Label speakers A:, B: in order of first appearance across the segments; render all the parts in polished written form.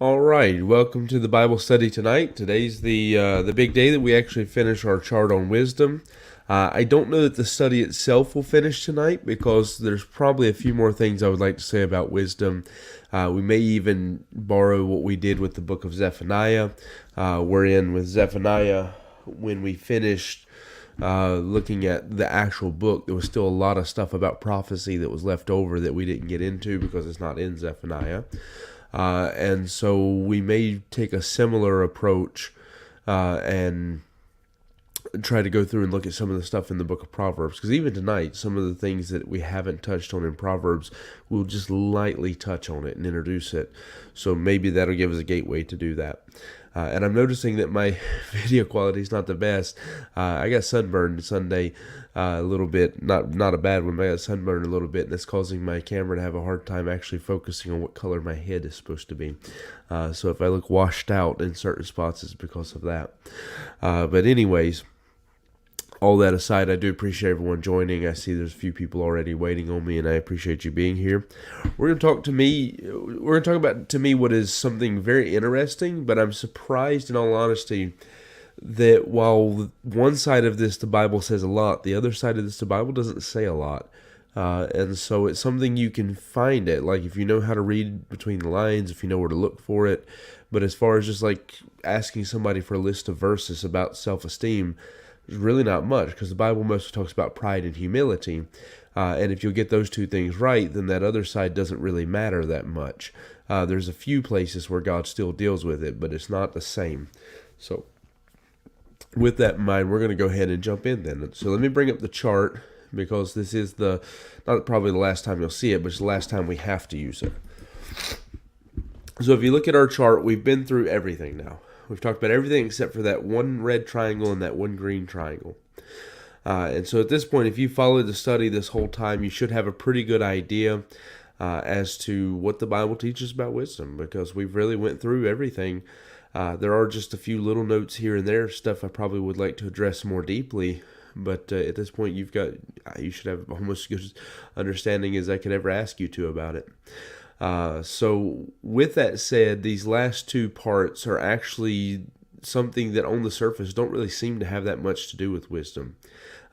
A: All right, welcome to the Bible study tonight. Today's the big day that we actually finish our chart on wisdom. I don't know that the study itself will finish tonight because there's probably a few more things I would like to say about wisdom. We may even borrow what we did with the book of Zephaniah. We're in with Zephaniah when we finished looking at the actual book. There was still a lot of stuff about prophecy that was left over that we didn't get into because it's not in Zephaniah. And so we may take a similar approach and try to go through and look at some of the stuff in the book of Proverbs. Because even tonight, some of the things that we haven't touched on in Proverbs, we'll just lightly touch on it and introduce it. So maybe that'll give us a gateway to do that. And I'm noticing that my video quality is not the best. I got sunburned Sunday a little bit, not a bad one, but I got sunburned a little bit, and it's causing my camera to have a hard time actually focusing on what color my head is supposed to be. So if I look washed out in certain spots, it's because of that. But anyways, all that aside, I do appreciate everyone joining. I see there's a few people already waiting on me, and I appreciate you being here. We're going to talk about to me what is something very interesting, but I'm surprised, in all honesty, that while one side of this the Bible says a lot, the other side of this the Bible doesn't say a lot. And so it's something you can find it, like if you know how to read between the lines, if you know where to look for it. But as far as just like asking somebody for a list of verses about self-esteem, there's really not much, because the Bible mostly talks about pride and humility. And if you'll get those two things right, then that other side doesn't really matter that much. There's a few places where God still deals with it, but it's not the same. So with that in mind, we're going to go ahead and jump in then. So let me bring up the chart, because this is not probably the last time you'll see it, but it's the last time we have to use it. So if you look at our chart, we've been through everything now. We've talked about everything except for that one red triangle and that one green triangle. And so at this point, if you followed the study this whole time, you should have a pretty good idea as to what the Bible teaches about wisdom, because we've really went through everything. There are just a few little notes here and there, stuff I probably would like to address more deeply. But at this point, you should have almost as good understanding as I could ever ask you to about it. So with that said, these last two parts are actually something that on the surface don't really seem to have that much to do with wisdom.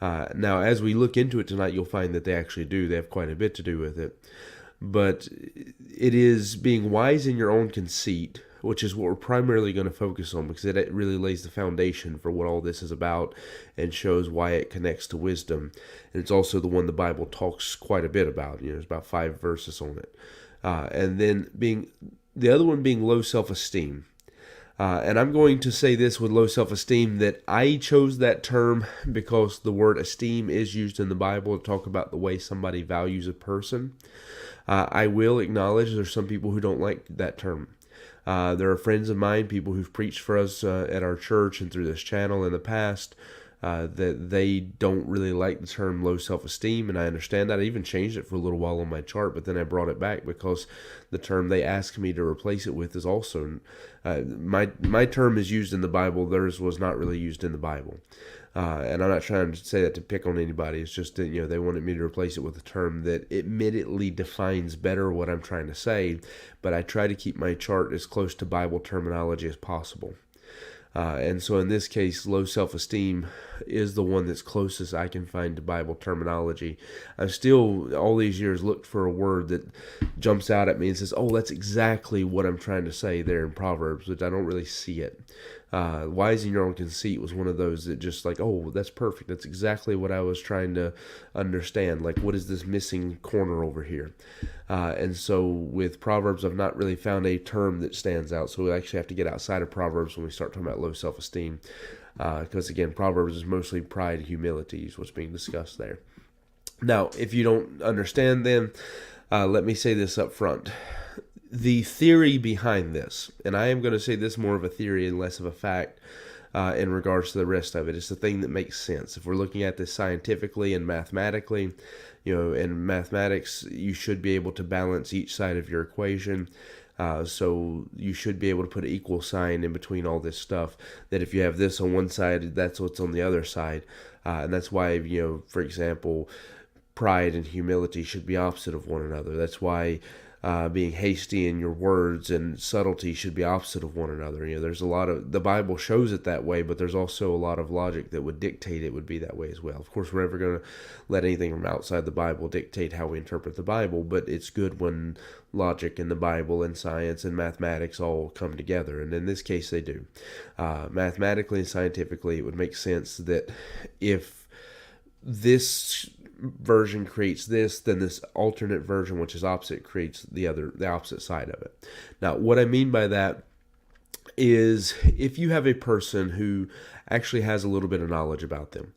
A: Now, as we look into it tonight, you'll find that they actually do. They have quite a bit to do with it. But it is being wise in your own conceit, which is what we're primarily going to focus on, because it really lays the foundation for what all this is about and shows why it connects to wisdom. And it's also the one the Bible talks quite a bit about. There's about 5 verses on it. And then the other one being low self-esteem. And I'm going to say this with low self-esteem, that I chose that term because the word esteem is used in the Bible to talk about the way somebody values a person. I will acknowledge there's some people who don't like that term. There are friends of mine, people who've preached for us at our church and through this channel in the past, that they don't really like the term low self-esteem, and I understand that. I even changed it for a little while on my chart, but then I brought it back because the term they asked me to replace it with is also my term is used in the Bible. Theirs was not really used in the Bible, and I'm not trying to say that to pick on anybody. It's just that they wanted me to replace it with a term that admittedly defines better what I'm trying to say, but I try to keep my chart as close to Bible terminology as possible. And so in this case, low self-esteem is the one that's closest I can find to Bible terminology. I've still, all these years, looked for a word that jumps out at me and says, oh, that's exactly what I'm trying to say there in Proverbs, which I don't really see it. Wise in your own conceit was one of those that just like, oh, that's perfect. That's exactly what I was trying to understand. Like, what is this missing corner over here? And so with Proverbs, I've not really found a term that stands out. So we actually have to get outside of Proverbs when we start talking about low self-esteem. Because again, Proverbs is mostly pride and humility is what's being discussed there. Now, if you don't understand then, let me say this up front. The theory behind this, and I am going to say this more of a theory and less of a fact in regards to the rest of it. It's the thing that makes sense. If we're looking at this scientifically and mathematically, in mathematics, you should be able to balance each side of your equation. So you should be able to put an equal sign in between all this stuff, that if you have this on one side, that's what's on the other side. And that's why, for example, pride and humility should be opposite of one another. That's why being hasty in your words and subtlety should be opposite of one another. There's a lot of, the Bible shows it that way, but there's also a lot of logic that would dictate it would be that way as well. Of course, we're never going to let anything from outside the Bible dictate how we interpret the Bible, but it's good when logic and the Bible and science and mathematics all come together, and in this case they do. Mathematically and scientifically, it would make sense that if this version creates this, then this alternate version, which is opposite, creates the opposite side of it. Now, what I mean by that is if you have a person who actually has a little bit of knowledge about them,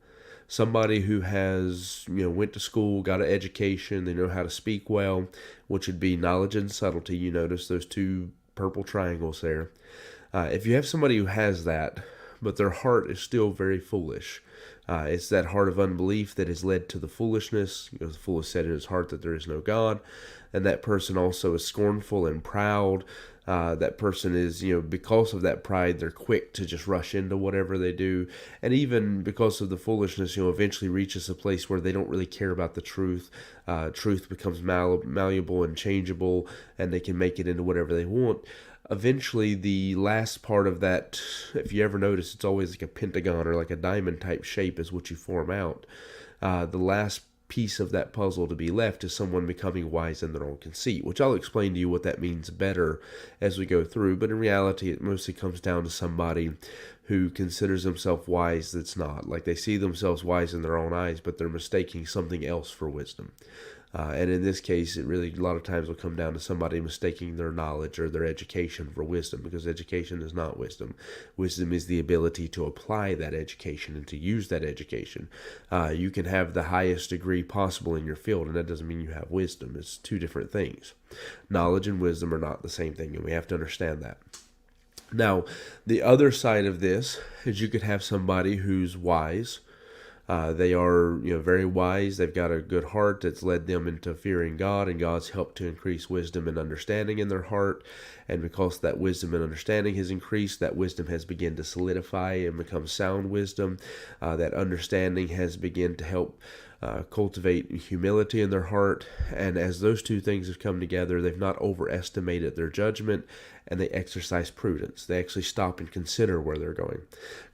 A: somebody who has, went to school, got an education, they know how to speak well, which would be knowledge and subtlety. You notice those two purple triangles there. If you have somebody who has that, but their heart is still very foolish, it's that heart of unbelief that has led to the foolishness. The fool has said in his heart that there is no God. And that person also is scornful and proud. That person is, because of that pride, they're quick to just rush into whatever they do. And even because of the foolishness, eventually reaches a place where they don't really care about the truth. Truth becomes malleable and changeable, and they can make it into whatever they want. Eventually, the last part of that, if you ever notice, it's always like a pentagon or like a diamond type shape is what you form out. The last piece of that puzzle to be left is someone becoming wise in their own conceit, which I'll explain to you what that means better as we go through. But in reality, it mostly comes down to somebody who considers themselves wise that's not. Like they see themselves wise in their own eyes, but they're mistaking something else for wisdom. And in this case, it really a lot of times will come down to somebody mistaking their knowledge or their education for wisdom, because education is not wisdom. Wisdom is the ability to apply that education and to use that education. You can have the highest degree possible in your field, and that doesn't mean you have wisdom. It's two different things. Knowledge and wisdom are not the same thing, and we have to understand that. Now, the other side of this is you could have somebody who's wise. They are, very wise. They've got a good heart that's led them into fearing God, and God's helped to increase wisdom and understanding in their heart. And because that wisdom and understanding has increased, that wisdom has begun to solidify and become sound wisdom. That understanding has begun to help cultivate humility in their heart. And as those two things have come together, they've not overestimated their judgment, and they exercise prudence. They actually stop and consider where they're going.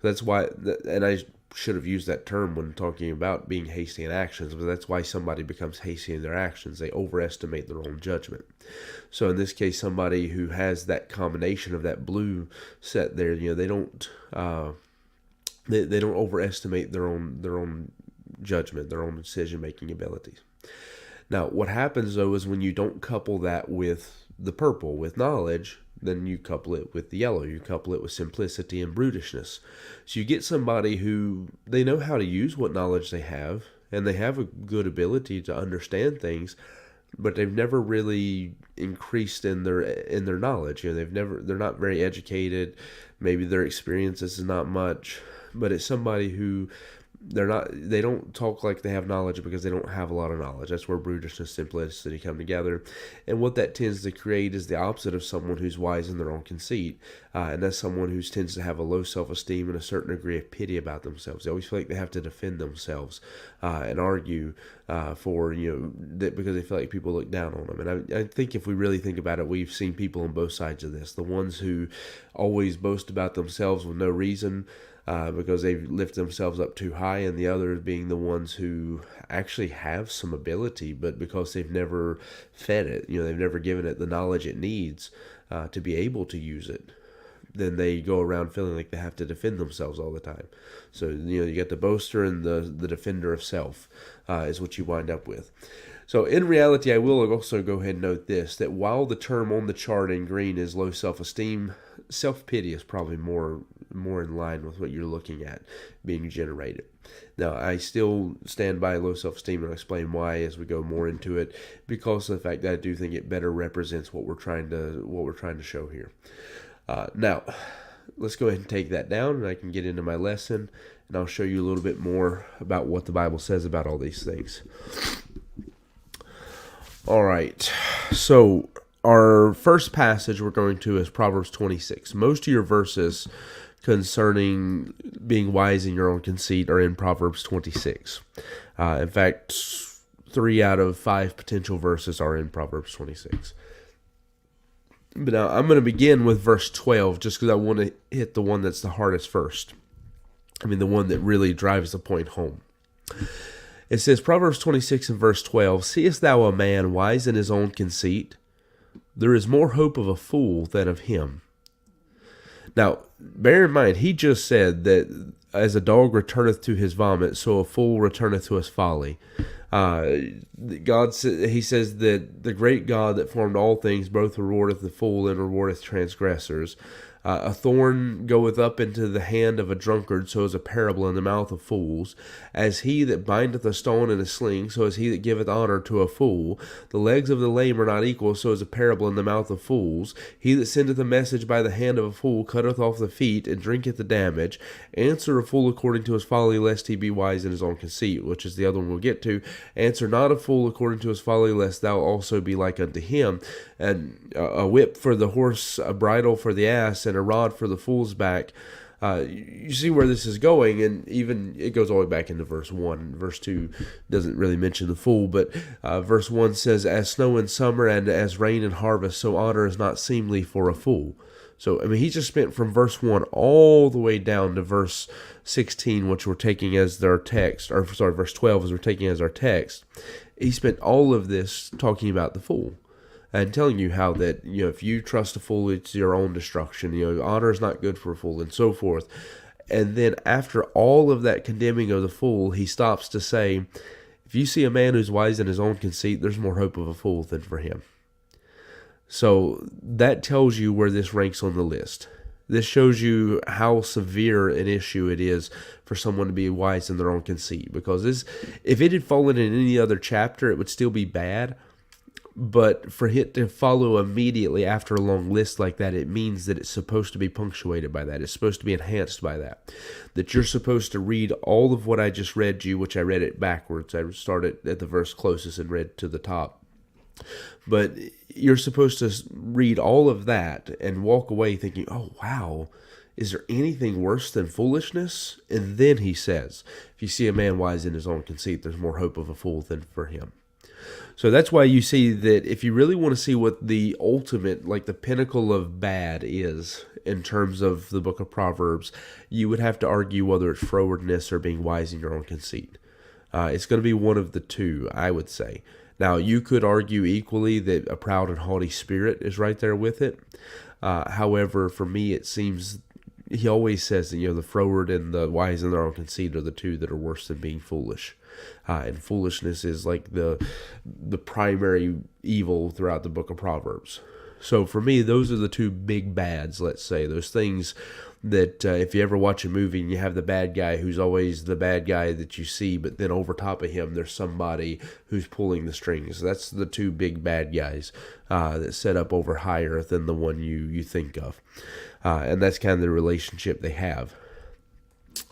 A: That's why, and I should have used that term when talking about being hasty in actions, but that's why somebody becomes hasty in their actions. They overestimate their own judgment. So in this case, somebody who has that combination of that blue set there, they don't they don't overestimate their own judgment, their own decision-making abilities. Now, what happens though is when you don't couple that with the purple, with knowledge, then you couple it with the yellow. You couple it with simplicity and brutishness. So you get somebody who, they know how to use what knowledge they have, and they have a good ability to understand things, but they've never really increased in their knowledge. They're not very educated. Maybe their experiences is not much, but it's somebody who they don't talk like they have knowledge because they don't have a lot of knowledge. That's where brutishness and simplicity come together. And what that tends to create is the opposite of someone who's wise in their own conceit. And that's someone who tends to have a low self-esteem and a certain degree of pity about themselves. They always feel like they have to defend themselves and argue because they feel like people look down on them. And I think if we really think about it, we've seen people on both sides of this. The ones who always boast about themselves with no reason, because they lift themselves up too high, and the others being the ones who actually have some ability, but because they've never fed it, they've never given it the knowledge it needs to be able to use it, then they go around feeling like they have to defend themselves all the time. So, you got the boaster and the defender of self is what you wind up with. So in reality, I will also go ahead and note this, that while the term on the chart in green is low self-esteem, self-pity is probably more in line with what you're looking at being generated. Now, I still stand by low self-esteem, and I'll explain why as we go more into it, because of the fact that I do think it better represents what we're trying to show here. Now, let's go ahead and take that down, and I can get into my lesson, and I'll show you a little bit more about what the Bible says about all these things. All right, so our first passage we're going to is Proverbs 26. Most of your verses concerning being wise in your own conceit are in Proverbs 26. In fact, 3 out of 5 potential verses are in Proverbs 26. But now I'm going to begin with verse 12 just because I want to hit the one that's the hardest first. The one that really drives the point home. It says, Proverbs 26 and verse 12, "Seest thou a man wise in his own conceit? There is more hope of a fool than of him." Now, bear in mind, he just said that as a dog returneth to his vomit, so a fool returneth to his folly. He says that the great God that formed all things both rewardeth the fool and rewardeth transgressors. A thorn goeth up into the hand of a drunkard, so is a parable in the mouth of fools. As he that bindeth a stone in a sling, so is he that giveth honor to a fool. The legs of the lame are not equal, so is a parable in the mouth of fools. He that sendeth a message by the hand of a fool cutteth off the feet, and drinketh the damage. Answer a fool according to his folly, lest he be wise in his own conceit, which is the other one we'll get to. Answer not a fool according to his folly, lest thou also be like unto him. And a whip for the horse, a bridle for the ass, and a rod for the fool's back. You see where this is going, and even it goes all the way back into verse 1. Verse 2 doesn't really mention the fool, but verse 1 says, "As snow in summer and as rain in harvest, so honor is not seemly for a fool." So, he just spent from verse 1 all the way down to verse 16, which we're taking as our text, verse 12 as we're taking as our text. He spent all of this talking about the fool. And telling you how that, if you trust a fool, it's your own destruction. Honor is not good for a fool, and so forth. And then after all of that condemning of the fool, he stops to say, if you see a man who's wise in his own conceit, there's more hope of a fool than for him. So that tells you where this ranks on the list. This shows you how severe an issue it is for someone to be wise in their own conceit. Because if it had fallen in any other chapter, it would still be bad. But for it to follow immediately after a long list like that, it means that it's supposed to be punctuated by that. It's supposed to be enhanced by that. That you're supposed to read all of what I just read you, which I read it backwards. I started at the verse closest and read to the top. But you're supposed to read all of that and walk away thinking, oh, wow, is there anything worse than foolishness? And then he says, if you see a man wise in his own conceit, there's more hope of a fool than for him. So that's why you see that if you really want to see what the ultimate, like the pinnacle of bad is in terms of the book of Proverbs, you would have to argue whether it's frowardness or being wise in your own conceit. It's going to be one of the two, I would say. Now, you could argue equally that a proud and haughty spirit is right there with it. However, for me, it seems he always says that, the froward and the wise in their own conceit are the two that are worse than being foolish. And foolishness is like the primary evil throughout the book of Proverbs. So for me, those are the two big bads, let's say. Those things that if you ever watch a movie and you have the bad guy who's always the bad guy that you see, but then over top of him there's somebody who's pulling the strings. That's the two big bad guys that set up over higher than the one you think of. And that's kind of the relationship they have.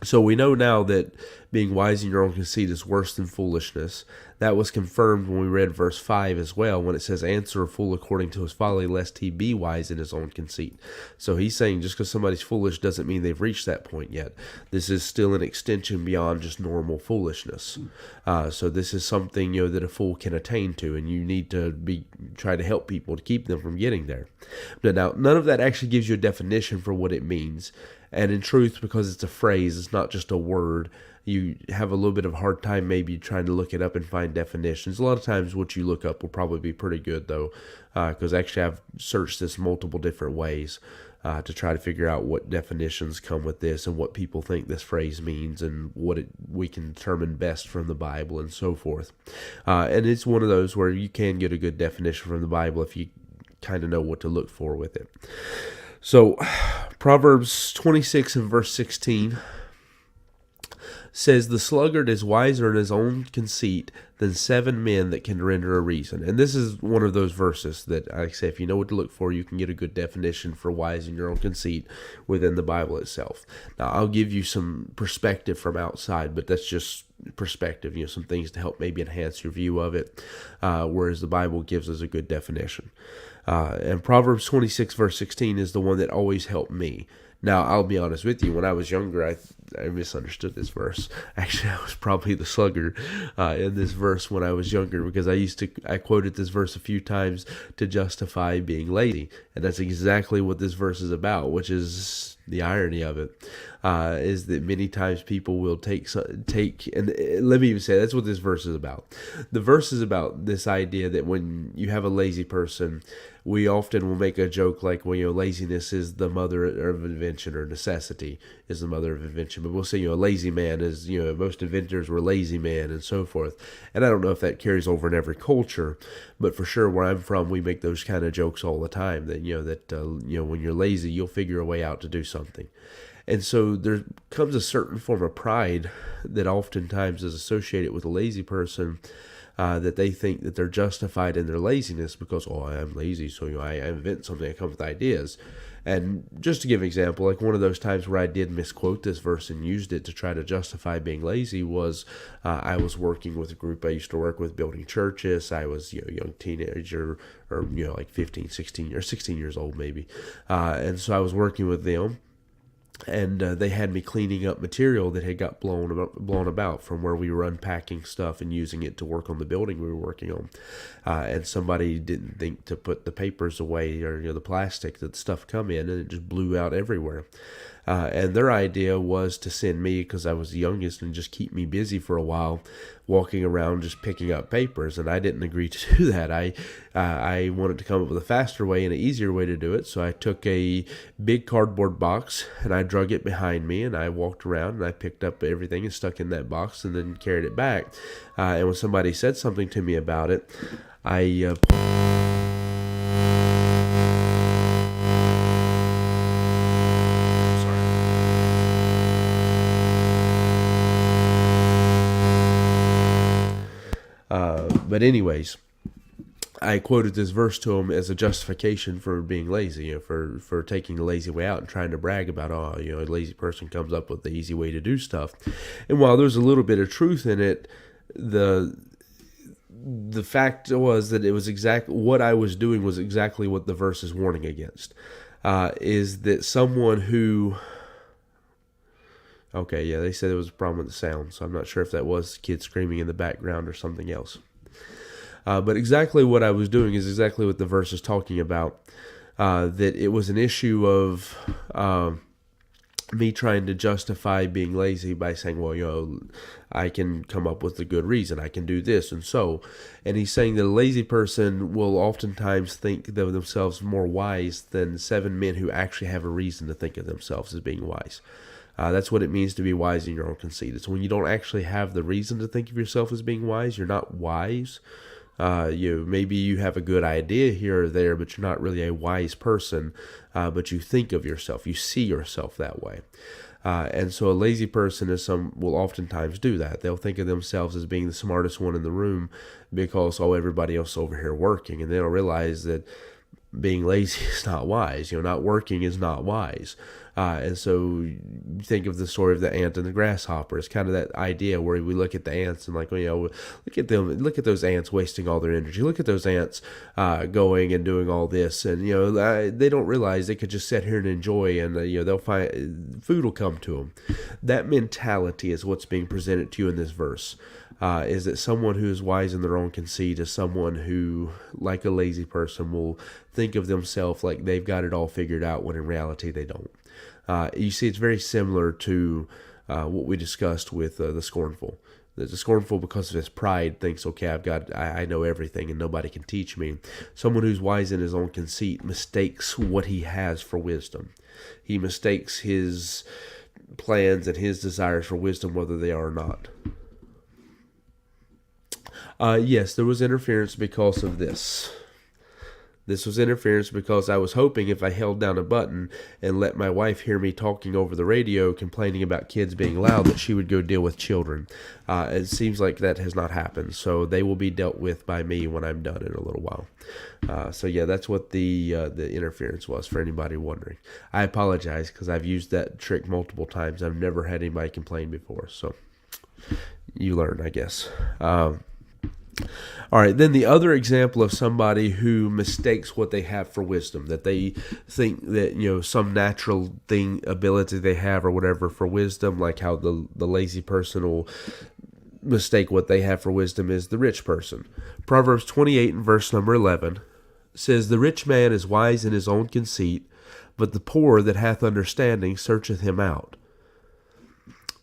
A: So we know now that being wise in your own conceit is worse than foolishness. That was confirmed when we read verse 5 as well, when it says, answer a fool according to his folly, lest he be wise in his own conceit. So he's saying just because somebody's foolish doesn't mean they've reached that point yet. This is still an extension beyond just normal foolishness. So this is something that a fool can attain to, and you need to try to help people to keep them from getting there. But now, none of that actually gives you a definition for what it means. And in truth, because it's a phrase, it's not just a word, you have a little bit of a hard time maybe trying to look it up and find definitions. A lot of times what you look up will probably be pretty good, though, because actually I've searched this multiple different ways to try to figure out what definitions come with this and what people think this phrase means and what we can determine best from the Bible and so forth. And it's one of those where you can get a good definition from the Bible if you kind of know what to look for with it. So, Proverbs 26 and verse 16 says, the sluggard is wiser in his own conceit than 7 men that can render a reason. And this is one of those verses that, like I say, if you know what to look for, you can get a good definition for wise in your own conceit within the Bible itself. Now, I'll give you some perspective from outside, but that's just perspective, some things to help maybe enhance your view of it, whereas the Bible gives us a good definition. And Proverbs 26 verse 16 is the one that always helped me. Now, I'll be honest with you. When I was younger, I misunderstood this verse. Actually, I was probably the slugger in this verse when I was younger, because I quoted this verse a few times to justify being lazy, and that's exactly what this verse is about. Which is the irony of it, is that many times people will take, and let me even say that's what this verse is about. The verse is about this idea that when you have a lazy person, we often will make a joke like, well, laziness is the mother of invention, or necessity is the mother of invention. But we'll say, a lazy man is, most inventors were lazy men, and so forth. And I don't know if that carries over in every culture, but for sure where I'm from, we make those kind of jokes all the time. That when you're lazy, you'll figure a way out to do something. And so there comes a certain form of pride that oftentimes is associated with a lazy person. That they think that they're justified in their laziness because, I am lazy, so I invent something, I come with ideas. And just to give an example, like one of those times where I did misquote this verse and used it to try to justify being lazy was I was working with a group I used to work with building churches. I was a young teenager, or like 15, 16, or 16 years old maybe. And so I was working with them. And they had me cleaning up material that had got blown about from where we were unpacking stuff and using it to work on the building we were working on. And somebody didn't think to put the papers away, or the plastic that the stuff come in, and it just blew out everywhere. And their idea was to send me, because I was the youngest, and just keep me busy for a while, walking around just picking up papers. And I didn't agree to do that. I wanted to come up with a faster way and an easier way to do it. So I took a big cardboard box and I drug it behind me, and I walked around and I picked up everything and stuck in that box and then carried it back. And when somebody said something to me about it, I But anyways, I quoted this verse to him as a justification for being lazy, for taking the lazy way out and trying to brag about, a lazy person comes up with the easy way to do stuff. And while there's a little bit of truth in it, the fact was that it was what I was doing was exactly what the verse is warning against. Is that someone who... Okay, yeah, they said there was a problem with the sound, so I'm not sure if that was kids screaming in the background or something else. But exactly what I was doing is exactly what the verse is talking about. That it was an issue of me trying to justify being lazy by saying, I can come up with a good reason. I can do this and so. And he's saying that a lazy person will oftentimes think of themselves more wise than 7 men who actually have a reason to think of themselves as being wise. That's what it means to be wise in your own conceit. It's when you don't actually have the reason to think of yourself as being wise, you're not wise. Maybe you have a good idea here or there, but you're not really a wise person. But you think of yourself, you see yourself that way. And so a lazy person will oftentimes do that. They'll think of themselves as being the smartest one in the room because everybody else over here working, and they don't realize that being lazy is not wise. Not working is not wise. And so you think of the story of the ant and the grasshopper. It's kind of that idea where we look at the ants and look at them, look at those ants wasting all their energy. Look at those ants going and doing all this, and they don't realize they could just sit here and enjoy, and they'll find food will come to them. That mentality is what's being presented to you in this verse. Is that someone who is wise in their own conceit is someone who, like a lazy person, will think of themselves like they've got it all figured out, when in reality they don't. You see, it's very similar to what we discussed with the scornful. The scornful, because of his pride, thinks, okay, I know everything and nobody can teach me. Someone who's wise in his own conceit mistakes what he has for wisdom. He mistakes his plans and his desires for wisdom, whether they are or not. Yes, there was interference because of this. This was interference because I was hoping if I held down a button and let my wife hear me talking over the radio complaining about kids being loud, that she would go deal with children. It seems like that has not happened, so they will be dealt with by me when I'm done in a little while. So yeah, that's what the interference was, for anybody wondering. I apologize because I've used that trick multiple times. I've never had anybody complain before, so you learn, I guess. All right, then the other example of somebody who mistakes what they have for wisdom, that they think that, some natural thing, ability they have or whatever for wisdom, like how the lazy person will mistake what they have for wisdom, is the rich person. Proverbs 28 and verse number 11 says, "The rich man is wise in his own conceit, but the poor that hath understanding searcheth him out."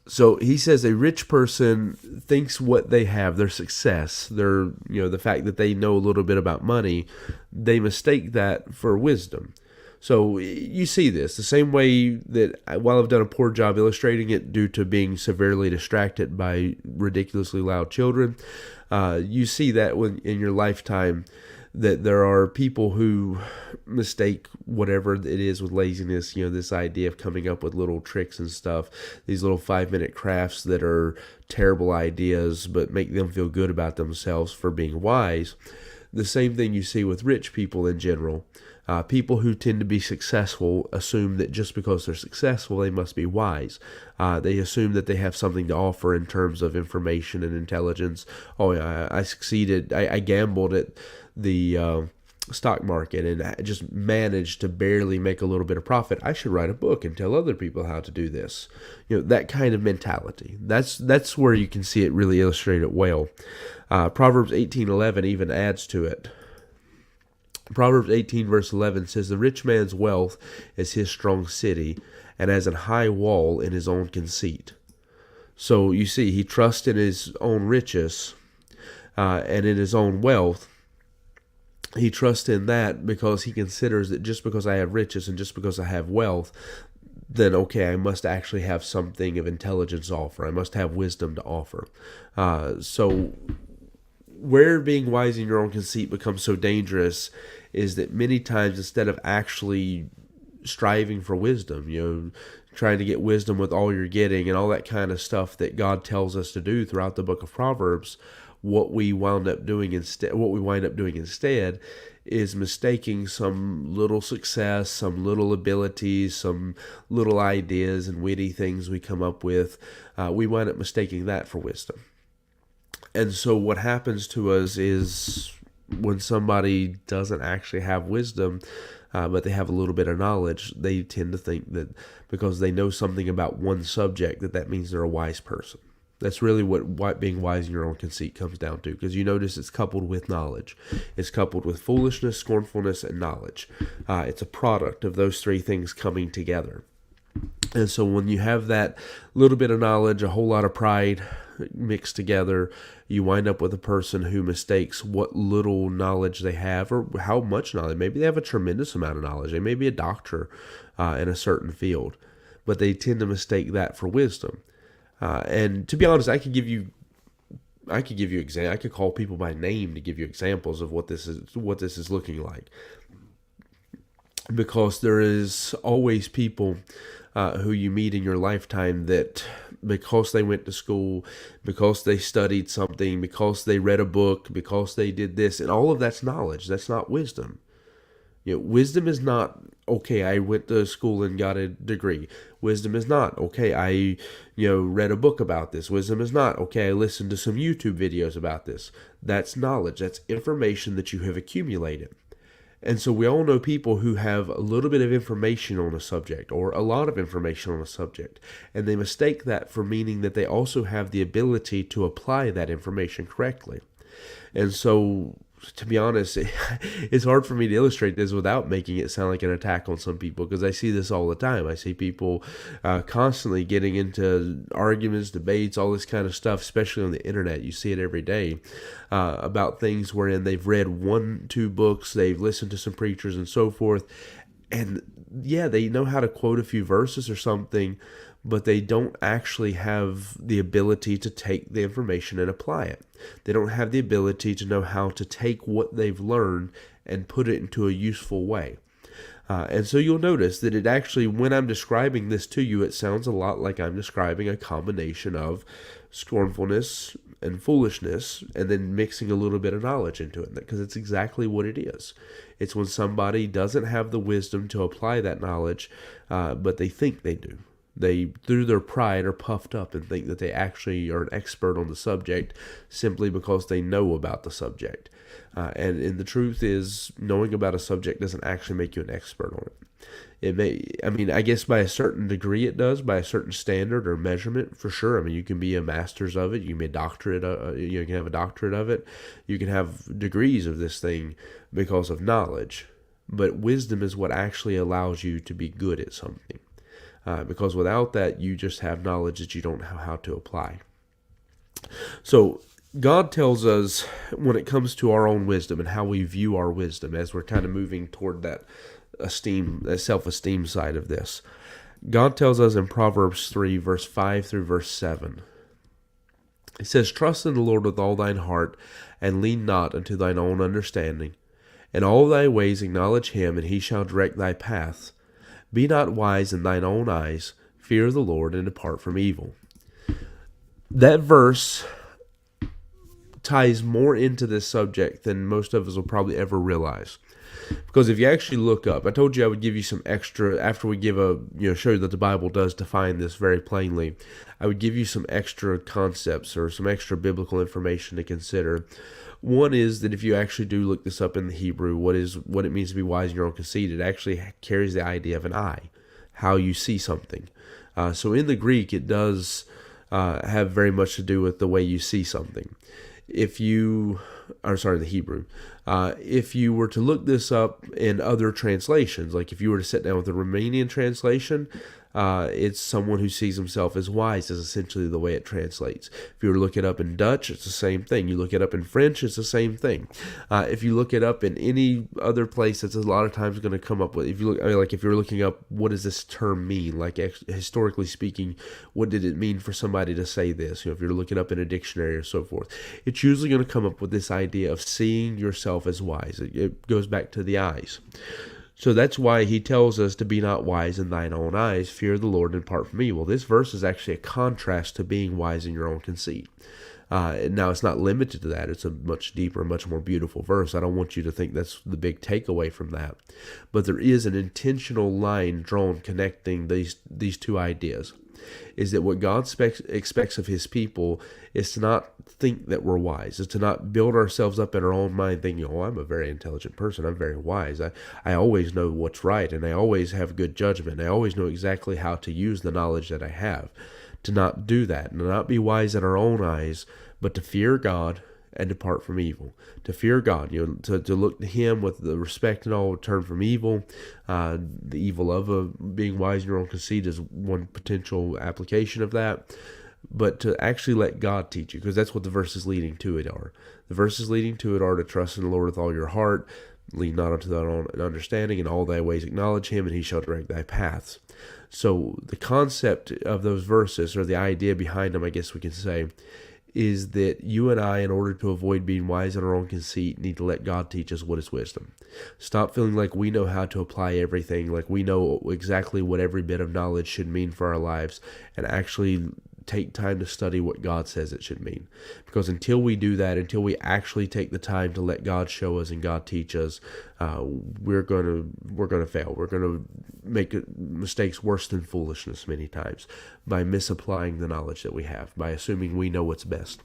A: So he says a rich person thinks what they have, their success, the fact that they know a little bit about money, they mistake that for wisdom. So you see this the same way that, while I've done a poor job illustrating it due to being severely distracted by ridiculously loud children, you see that when in your lifetime, that there are people who mistake whatever it is with laziness, this idea of coming up with little tricks and stuff, these little 5-minute crafts that are terrible ideas but make them feel good about themselves for being wise. The same thing you see with rich people in general. People who tend to be successful assume that just because they're successful, they must be wise. They assume that they have something to offer in terms of information and intelligence. Oh, yeah, I succeeded. I gambled at the stock market and I just managed to barely make a little bit of profit. I should write a book and tell other people how to do this. That kind of mentality. That's where you can see it really illustrated well. Proverbs 18:11 even adds to it. Proverbs 18 verse 11 says, "The rich man's wealth is his strong city, and as an high wall in his own conceit." So you see, he trusts in his own riches and in his own wealth. He trusts in that because he considers that just because I have riches and just because I have wealth, then okay, I must actually have something of intelligence to offer. I must have wisdom to offer. So where being wise in your own conceit becomes so dangerous is that many times, instead of actually striving for wisdom, trying to get wisdom with all you're getting and all that kind of stuff that God tells us to do throughout the book of Proverbs, what we wind up doing instead is mistaking some little success, some little abilities, some little ideas and witty things we come up with. We wind up mistaking that for wisdom. And so what happens to us is, when somebody doesn't actually have wisdom, but they have a little bit of knowledge, they tend to think that because they know something about one subject, that means they're a wise person. That's really what being wise in your own conceit comes down to, because you notice it's coupled with knowledge. It's coupled with foolishness, scornfulness, and knowledge. It's a product of those three things coming together. And so when you have that little bit of knowledge, a whole lot of pride mixed together, you wind up with a person who mistakes what little knowledge they have, or how much knowledge. Maybe they have a tremendous amount of knowledge. They may be a doctor in a certain field, but they tend to mistake that for wisdom. And to be honest, I could give you examples. I could call people by name to give you examples of what this is looking like. Because there is always people who you meet in your lifetime that, because they went to school, because they studied something, because they read a book, because they did this, and all of that's knowledge. That's not wisdom. Wisdom is not, okay, I went to school and got a degree. Wisdom is not, okay, I read a book about this. Wisdom is not, okay, I listened to some YouTube videos about this. That's knowledge. That's information that you have accumulated. And so we all know people who have a little bit of information on a subject, or a lot of information on a subject, and they mistake that for meaning that they also have the ability to apply that information correctly. And so, to be honest, it's hard for me to illustrate this without making it sound like an attack on some people, because I see this all the time. I see people constantly getting into arguments, debates, all this kind of stuff, especially on the internet. You see it every day about things wherein they've read 1-2 books, they've listened to some preachers and so forth, and yeah, they know how to quote a few verses or something, but they don't actually have the ability to take the information and apply it. They don't have the ability to know how to take what they've learned and put it into a useful way. And so you'll notice that it actually, when I'm describing this to you, it sounds a lot like I'm describing a combination of scornfulness and foolishness, and then mixing a little bit of knowledge into it, because it's exactly what it is. It's when somebody doesn't have the wisdom to apply that knowledge, but they think they do. They, through their pride, are puffed up and think that they actually are an expert on the subject simply because they know about the subject. And the truth is, knowing about a subject doesn't actually make you an expert on it. It may, I mean, I guess by a certain degree it does, by a certain standard or measurement, for sure. I mean, you can be a master's of it, you can be a doctorate, you can have a doctorate of it, you can have degrees of this thing because of knowledge. But wisdom is what actually allows you to be good at something. Because without that, you just have knowledge that you don't know how to apply. So God tells us when it comes to our own wisdom and how we view our wisdom, as we're kind of moving toward that self-esteem side of this. God tells us in Proverbs 3, verse 5 through verse 7. It says, "Trust in the Lord with all thine heart, and lean not unto thine own understanding. In all thy ways acknowledge him, and he shall direct thy paths. Be not wise in thine own eyes. Fear the Lord, and depart from evil." That verse ties more into this subject than most of us will probably ever realize. Because if you actually look up, I told you I would give you some extra, after we give show you that the Bible does define this very plainly, I would give you some extra concepts or some extra biblical information to consider. One is that if you actually do look this up in the Hebrew, what it means to be wise in your own conceit, it actually carries the idea of an eye, how you see something. So in the Greek, it does have very much to do with the way you see something. The Hebrew. If you were to look this up in other translations, like if you were to sit down with the Romanian translation, it's someone who sees himself as wise, is essentially the way it translates. If you were to look it up in Dutch, it's the same thing. You look it up in French, it's the same thing. If you look it up in any other place, it's a lot of times going to come up with, if you're looking up, what does this term mean? Like, historically speaking, what did it mean for somebody to say this? If you're looking up in a dictionary or so forth, it's usually going to come up with this idea of seeing yourself as wise. It goes back to the eyes. So that's why he tells us to be not wise in thine own eyes, fear the Lord, and depart from evil. This verse is actually a contrast to being wise in your own conceit. Now, it's not limited to that. It's a much deeper, much more beautiful verse. I don't want you to think that's the big takeaway from that. But there is an intentional line drawn connecting these two ideas. Is that what God expects of his people is to not think that we're wise, is to not build ourselves up in our own mind thinking, oh, I'm a very intelligent person, I'm very wise, I always know what's right, and I always have good judgment, and I always know exactly how to use the knowledge that I have. To not do that, and to not be wise in our own eyes, but to fear God and depart from evil. To fear God, to look to him with the respect and all, turn from evil. The evil of being wise in your own conceit is one potential application of that. But to actually let God teach you, because that's what the verses leading to it are. The verses leading to it are to trust in the Lord with all your heart, lean not unto thine own understanding, in all thy ways acknowledge him, and he shall direct thy paths. So the concept of those verses, or the idea behind them, I guess we can say, is that you and I, in order to avoid being wise in our own conceit, need to let God teach us what is wisdom. Stop feeling like we know how to apply everything, like we know exactly what every bit of knowledge should mean for our lives, and actually take time to study what God says it should mean. Because until we do that, until we actually take the time to let God show us and God teach us, we're gonna fail. We're gonna make mistakes worse than foolishness many times by misapplying the knowledge that we have, by assuming we know what's best.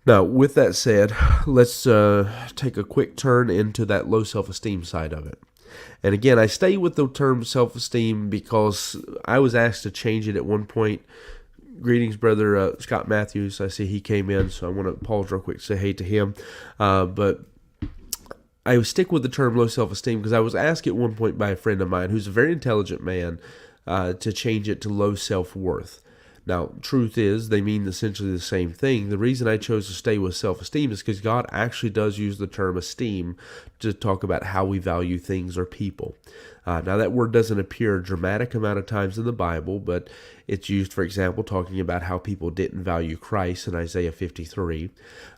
A: Now, with that said, let's take a quick turn into that low self-esteem side of it. And again, I stay with the term self-esteem because I was asked to change it at one point. Greetings, Brother Scott Matthews. I see he came in, so I want to pause real quick to say hey to him. But I stick with the term low self-esteem because I was asked at one point by a friend of mine who's a very intelligent man to change it to low self-worth. Now, truth is, they mean essentially the same thing. The reason I chose to stay with self-esteem is because God actually does use the term esteem to talk about how we value things or people. Now, that word doesn't appear a dramatic amount of times in the Bible, but it's used, for example, talking about how people didn't value Christ in Isaiah 53.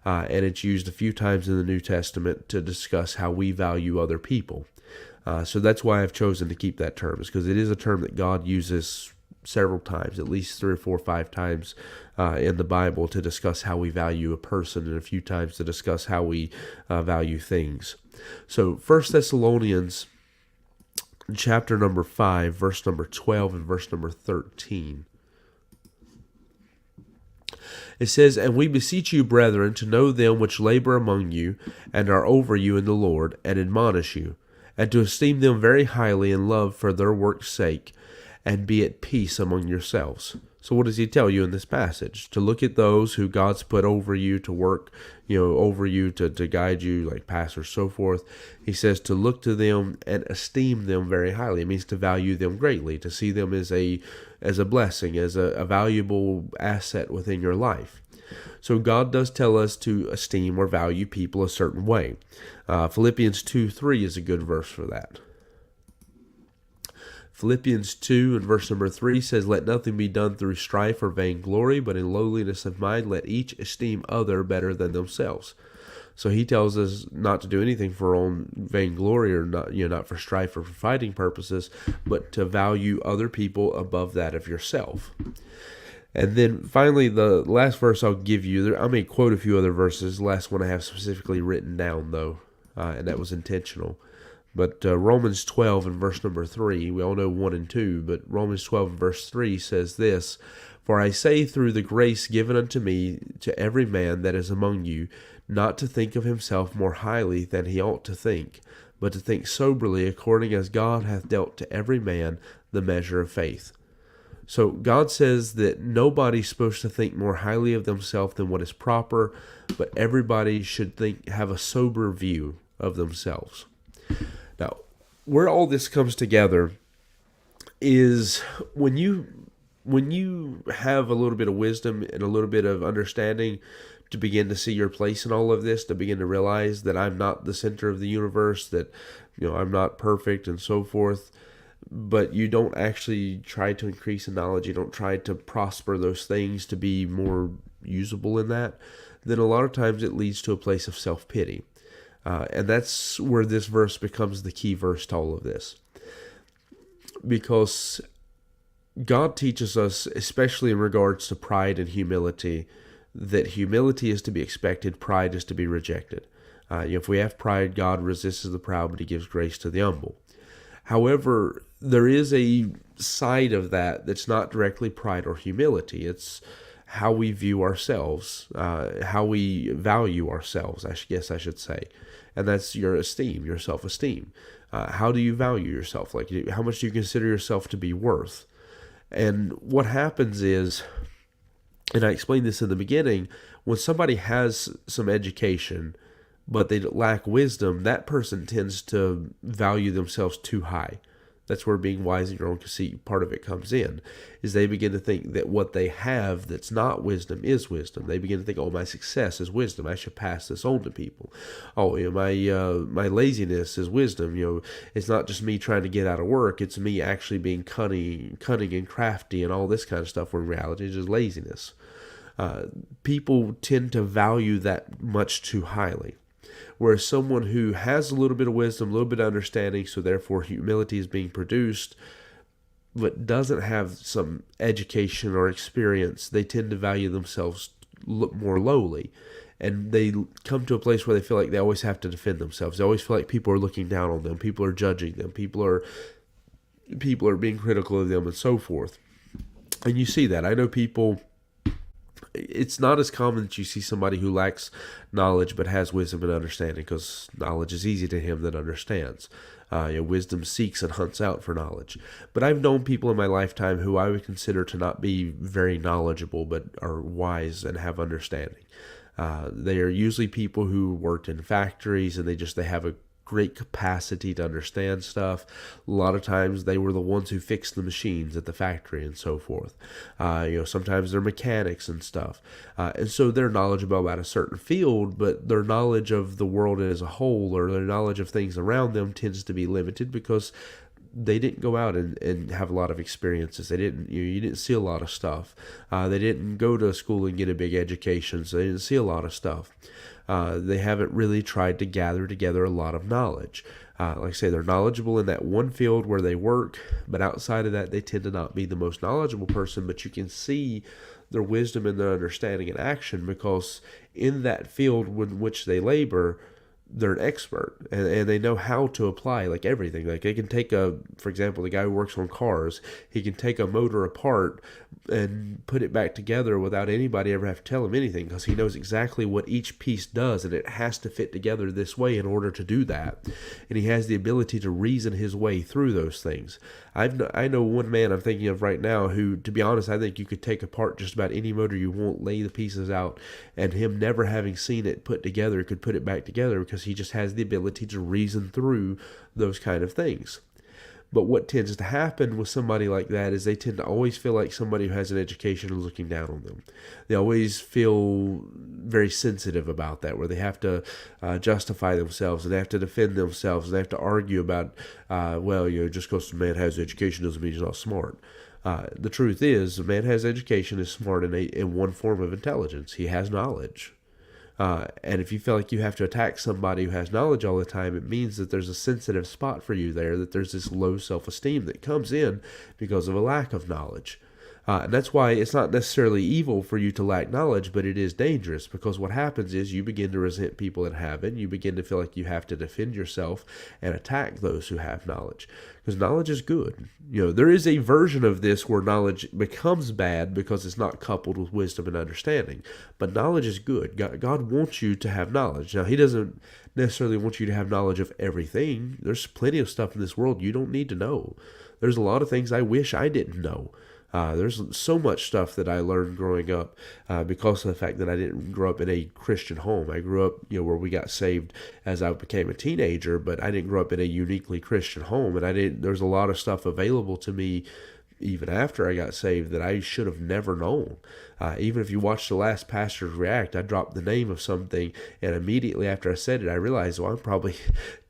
A: And it's used a few times in the New Testament to discuss how we value other people. So that's why I've chosen to keep that term, is because it is a term that God uses several times, at least 3 or 4 or 5 times in the Bible to discuss how we value a person, and a few times to discuss how we value things. So 1 Thessalonians chapter number 5, verse number 12 and verse number 13. It says, "And we beseech you, brethren, to know them which labor among you, and are over you in the Lord, and admonish you, and to esteem them very highly in love for their work's sake, and be at peace among yourselves." So what does he tell you in this passage? To look at those who God's put over you to work, over you to guide you, like pastors, so forth. He says to look to them and esteem them very highly. It means to value them greatly, to see them as a blessing, as a valuable asset within your life. So God does tell us to esteem or value people a certain way. Philippians 2:3 is a good verse for that. Philippians 2 and verse number 3 says, "Let nothing be done through strife or vainglory, but in lowliness of mind let each esteem other better than themselves." So he tells us not to do anything for our own vainglory, or not for strife or for fighting purposes, but to value other people above that of yourself. And then finally, the last verse I'll give you, I may quote a few other verses. The last one I have specifically written down, though, and that was intentional. But Romans 12 and verse number 3, we all know 1 and 2, but Romans 12 and verse 3 says this, "For I say through the grace given unto me to every man that is among you, not to think of himself more highly than he ought to think, but to think soberly according as God hath dealt to every man the measure of faith." So God says that nobody's supposed to think more highly of themselves than what is proper, but everybody should have a sober view of themselves. Now, where all this comes together is when you have a little bit of wisdom and a little bit of understanding to begin to see your place in all of this, to begin to realize that I'm not the center of the universe, that I'm not perfect and so forth, but you don't actually try to increase in knowledge, you don't try to prosper those things to be more usable in that, then a lot of times it leads to a place of self-pity. And that's where this verse becomes the key verse to all of this. Because God teaches us, especially in regards to pride and humility, that humility is to be expected, pride is to be rejected. If we have pride, God resists the proud, but he gives grace to the humble. However, there is a side of that that's not directly pride or humility. It's how we view ourselves, how we value ourselves, I guess I should say. And that's your esteem, your self-esteem. How do you value yourself? Like, how much do you consider yourself to be worth? And what happens is, and I explained this in the beginning, when somebody has some education, but they lack wisdom, that person tends to value themselves too high. That's where being wise in your own conceit, part of it comes in, is they begin to think that what they have that's not wisdom is wisdom. They begin to think, oh, my success is wisdom. I should pass this on to people. Oh, my laziness is wisdom. It's not just me trying to get out of work. It's me actually being cunning and crafty and all this kind of stuff, when in reality it's just laziness. People tend to value that much too highly. Whereas someone who has a little bit of wisdom, a little bit of understanding, so therefore humility is being produced, but doesn't have some education or experience, they tend to value themselves more lowly. And they come to a place where they feel like they always have to defend themselves. They always feel like people are looking down on them. People are judging them. People are being critical of them and so forth. And you see that. I know people... It's not as common that you see somebody who lacks knowledge but has wisdom and understanding, because knowledge is easy to him that understands. Wisdom seeks and hunts out for knowledge. But I've known people in my lifetime who I would consider to not be very knowledgeable, but are wise and have understanding. They are usually people who worked in factories, and they have a great capacity to understand stuff. A lot of times they were the ones who fixed the machines at the factory and so forth. Sometimes they're mechanics and stuff. And so they're knowledgeable about a certain field, but their knowledge of the world as a whole, or their knowledge of things around them, tends to be limited because they didn't go out and have a lot of experiences. They didn't, you didn't see a lot of stuff. They didn't go to school and get a big education, so they didn't see a lot of stuff. They haven't really tried to gather together a lot of knowledge. Like I say, they're knowledgeable in that one field where they work, but outside of that, they tend to not be the most knowledgeable person, but you can see their wisdom and their understanding in action, because in that field in which they labor, they're an expert, and they know how to apply like everything. Like they can take for example, the guy who works on cars, he can take a motor apart and put it back together without anybody ever have to tell him anything, because he knows exactly what each piece does, and it has to fit together this way in order to do that. And he has the ability to reason his way through those things. I know one man I'm thinking of right now who, to be honest, I think you could take apart just about any motor you want, lay the pieces out, and him never having seen it put together could put it back together, because he just has the ability to reason through those kind of things. But what tends to happen with somebody like that is they tend to always feel like somebody who has an education is looking down on them. They always feel very sensitive about that, where they have to justify themselves, and they have to defend themselves, and they have to argue about, just because a man has education doesn't mean he's not smart. The truth is, a man has education, is smart in one form of intelligence. He has knowledge. And if you feel like you have to attack somebody who has knowledge all the time, it means that there's a sensitive spot for you there, that there's this low self-esteem that comes in because of a lack of knowledge. And that's why it's not necessarily evil for you to lack knowledge, but it is dangerous, because what happens is you begin to resent people that have it. You begin to feel like you have to defend yourself and attack those who have knowledge, because knowledge is good. There is a version of this where knowledge becomes bad because it's not coupled with wisdom and understanding, but knowledge is good. God wants you to have knowledge. Now, he doesn't necessarily want you to have knowledge of everything. There's plenty of stuff in this world you don't need to know. There's a lot of things I wish I didn't know. There's so much stuff that I learned growing up because of the fact that I didn't grow up in a Christian home. I grew up, where we got saved as I became a teenager, but I didn't grow up in a uniquely Christian home, and there's a lot of stuff available to me even after I got saved that I should have never known. Even if you watch the last Pastors React, I dropped the name of something, and immediately after I said it, I realized, I'm probably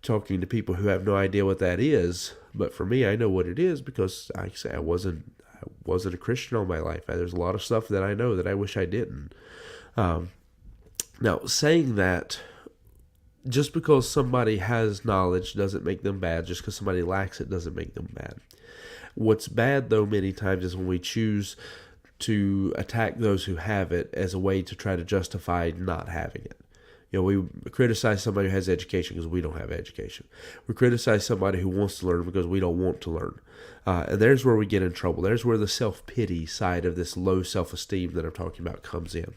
A: talking to people who have no idea what that is. But for me, I know what it is, because I wasn't a Christian all my life. There's a lot of stuff that I know that I wish I didn't. Now, saying that, just because somebody has knowledge doesn't make them bad. Just because somebody lacks it doesn't make them bad. What's bad, though, many times is when we choose to attack those who have it as a way to try to justify not having it. We criticize somebody who has education because we don't have education. We criticize somebody who wants to learn because we don't want to learn. And there's where we get in trouble. There's where the self-pity side of this low self-esteem that I'm talking about comes in.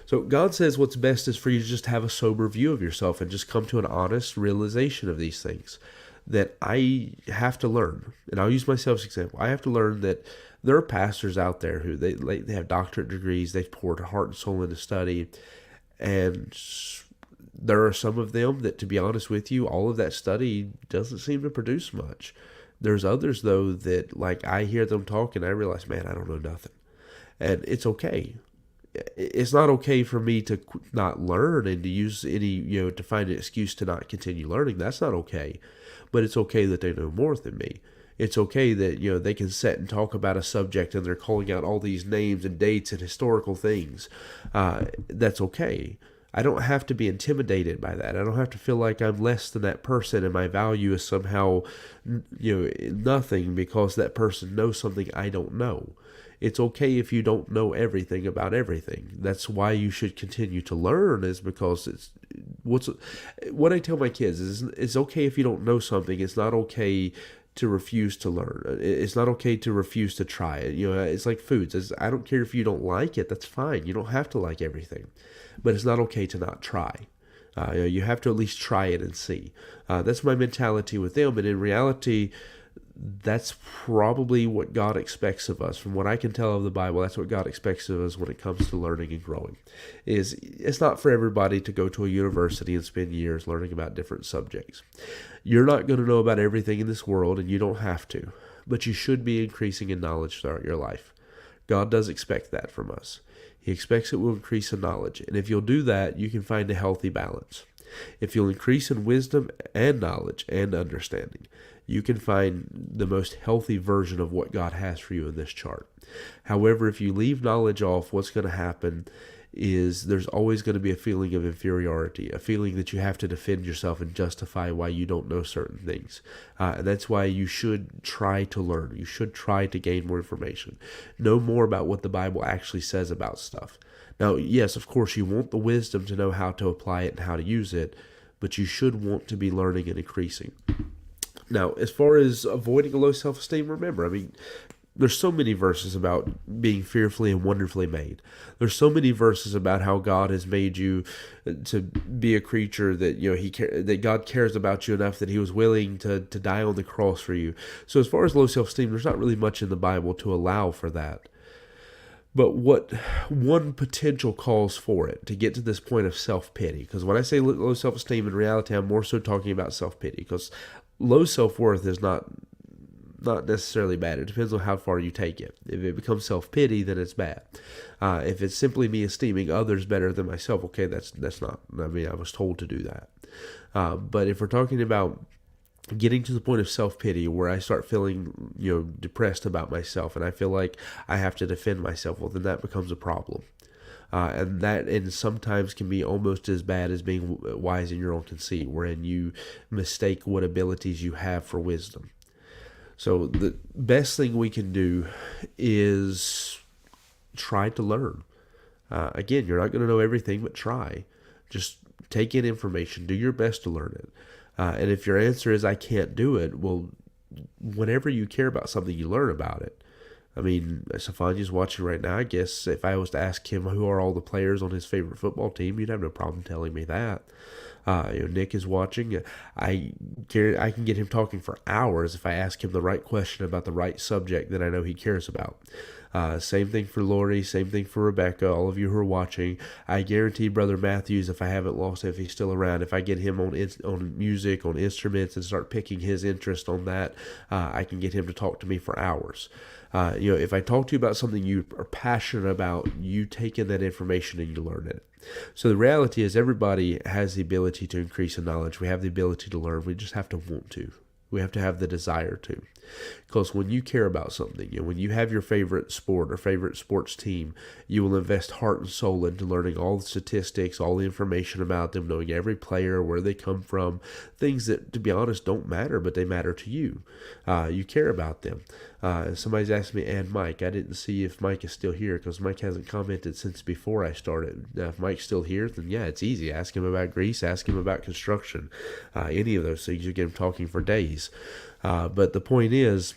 A: So God says what's best is for you to just have a sober view of yourself and just come to an honest realization of these things. That I have to learn. And I'll use myself as an example. I have to learn that there are pastors out there who they have doctorate degrees. They've poured heart and soul into study. And there are some of them that, to be honest with you, all of that study doesn't seem to produce much. There's others, though, that I hear them talk and I realize, man, I don't know nothing. And it's okay. It's not okay for me to not learn and to use any, to find an excuse to not continue learning. That's not okay. But it's okay that they know more than me. It's okay that, they can sit and talk about a subject and they're calling out all these names and dates and historical things. That's okay. I don't have to be intimidated by that. I don't have to feel like I'm less than that person and my value is somehow, nothing because that person knows something I don't know. It's okay if you don't know everything about everything. That's why you should continue to learn, is because what I tell my kids is it's okay if you don't know something. It's not okay to refuse to learn. It's not okay to refuse to try it. It's like foods. I don't care if you don't like it. That's fine. You don't have to like everything. But it's not okay to not try. You have to at least try it and see. That's my mentality with them. And in reality, that's probably what God expects of us. From what I can tell of the Bible, that's what God expects of us when it comes to learning and growing. It's not for everybody to go to a university and spend years learning about different subjects. You're not going to know about everything in this world, and you don't have to. But you should be increasing in knowledge throughout your life. God does expect that from us. He expects it will increase in knowledge. And if you'll do that, you can find a healthy balance. If you'll increase in wisdom and knowledge and understanding, you can find the most healthy version of what God has for you in this chart. However, if you leave knowledge off, what's going to happen is there's always going to be a feeling of inferiority, a feeling that you have to defend yourself and justify why you don't know certain things. And that's why you should try to learn. You should try to gain more information. Know more about what the Bible actually says about stuff. Now, yes, of course, you want the wisdom to know how to apply it and how to use it, but you should want to be learning and increasing. Now, as far as avoiding a low self-esteem, remember, there's so many verses about being fearfully and wonderfully made. There's so many verses about how God has made you to be a creature that that God cares about you enough that He was willing to die on the cross for you. So as far as low self-esteem, there's not really much in the Bible to allow for that. But what one potential cause for it to get to this point of self-pity, because when I say low self-esteem, in reality, I'm more so talking about self-pity, because low self-worth is not necessarily bad. It depends on how far you take it. If it becomes self-pity, then it's bad. If it's simply me esteeming others better than myself, okay, that's not. I was told to do that. But if we're talking about getting to the point of self-pity where I start feeling, depressed about myself and I feel like I have to defend myself, well, then that becomes a problem. And sometimes can be almost as bad as being wise in your own conceit, wherein you mistake what abilities you have for wisdom. So the best thing we can do is try to learn. Again, you're not going to know everything, but try. Just take in information. Do your best to learn it. And if your answer is, I can't do it, well, whenever you care about something, you learn about it. Stefania's watching right now. I guess if I was to ask him who are all the players on his favorite football team, you'd have no problem telling me that. Nick is watching. I can get him talking for hours if I ask him the right question about the right subject that I know he cares about. Same thing for Lori, same thing for Rebecca, all of you who are watching. I guarantee Brother Matthews, if I haven't lost him, if he's still around, if I get him on music, on instruments, and start picking his interest on that, I can get him to talk to me for hours. If I talk to you about something you are passionate about, you take in that information and you learn it. So the reality is everybody has the ability to increase in knowledge. We have the ability to learn. We just have to want to. We have to have the desire to. Because when you care about something, when you have your favorite sport or favorite sports team, you will invest heart and soul into learning all the statistics, all the information about them, knowing every player, where they come from, things that, to be honest, don't matter, but they matter to you. You care about them. Somebody's asked me, and Mike, I didn't see if Mike is still here because Mike hasn't commented since before I started. Now, if Mike's still here, then yeah, it's easy. Ask him about Greece, ask him about construction. Any of those things, you get him talking for days. But the point is,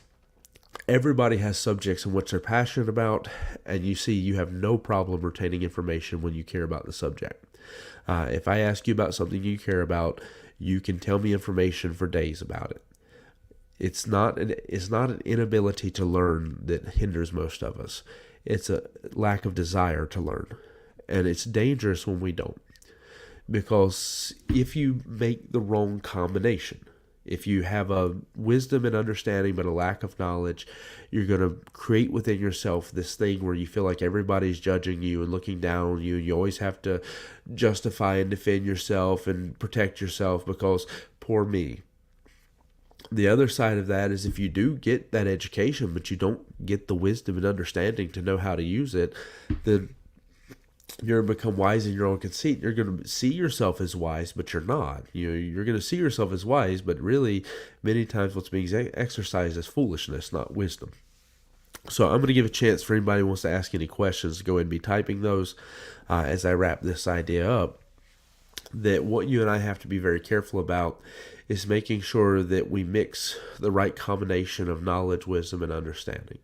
A: everybody has subjects in which they're passionate about, and you have no problem retaining information when you care about the subject. If I ask you about something you care about, you can tell me information for days about it. It's not an inability to learn that hinders most of us. It's a lack of desire to learn. And it's dangerous when we don't. Because if you make the wrong combination, if you have a wisdom and understanding but a lack of knowledge, you're going to create within yourself this thing where you feel like everybody's judging you and looking down on you. You always have to justify and defend yourself and protect yourself because poor me. The other side of that is if you do get that education but you don't get the wisdom and understanding to know how to use it, then you're going to become wise in your own conceit. You're going to see yourself as wise, but you're not. You're going to see yourself as wise, but really, many times what's being exercised is foolishness, not wisdom. So I'm going to give a chance for anybody who wants to ask any questions to go ahead and be typing those as I wrap this idea up. That what you and I have to be very careful about is making sure that we mix the right combination of knowledge, wisdom, and understanding.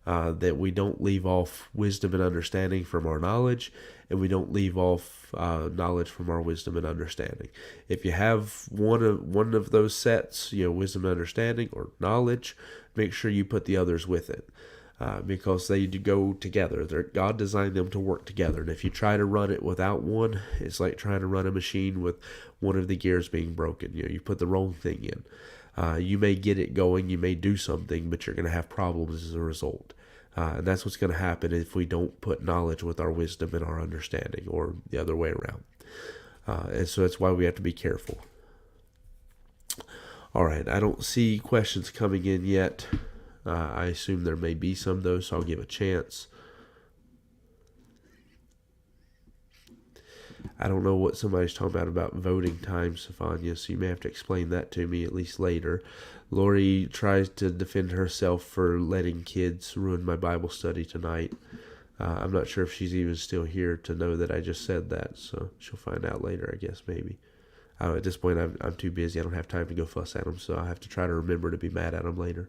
A: That we don't leave off wisdom and understanding from our knowledge, and we don't leave off knowledge from our wisdom and understanding. If you have one of those sets, wisdom and understanding or knowledge, make sure you put the others with it. Because they do go together. God designed them to work together. And if you try to run it without one, it's like trying to run a machine with one of the gears being broken. You put the wrong thing in. You may get it going, you may do something, but you're going to have problems as a result. And that's what's going to happen if we don't put knowledge with our wisdom and our understanding, or the other way around. And so that's why we have to be careful. All right, I don't see questions coming in yet. I assume there may be some, though, so I'll give a chance. I don't know what somebody's talking about voting time, Stefania, so you may have to explain that to me at least later. Lori tries to defend herself for letting kids ruin my Bible study tonight. I'm not sure if she's even still here to know that I just said that, so she'll find out later, I guess, maybe. At this point, I'm too busy. I don't have time to go fuss at them, so I have to try to remember to be mad at them later.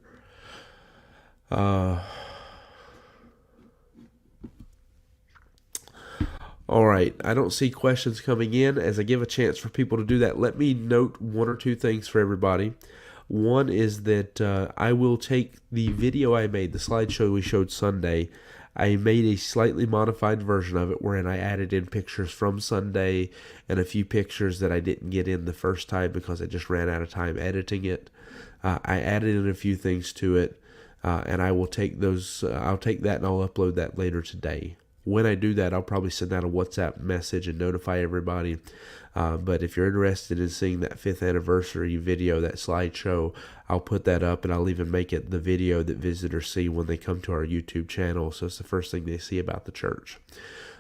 A: All right, I don't see questions coming in. As I give a chance for people to do that, let me note one or two things for everybody. One is that I will take the video I made, the slideshow we showed Sunday. I made a slightly modified version of it wherein I added in pictures from Sunday and a few pictures that I didn't get in the first time because I just ran out of time editing it. I added in a few things to it, and I will take those. I'll take that and I'll upload that later today. When I do that, I'll probably send out a WhatsApp message and notify everybody. But if you're interested in seeing that 5th anniversary video, that slideshow, I'll put that up, and I'll even make it the video that visitors see when they come to our YouTube channel. So it's the first thing they see about the church.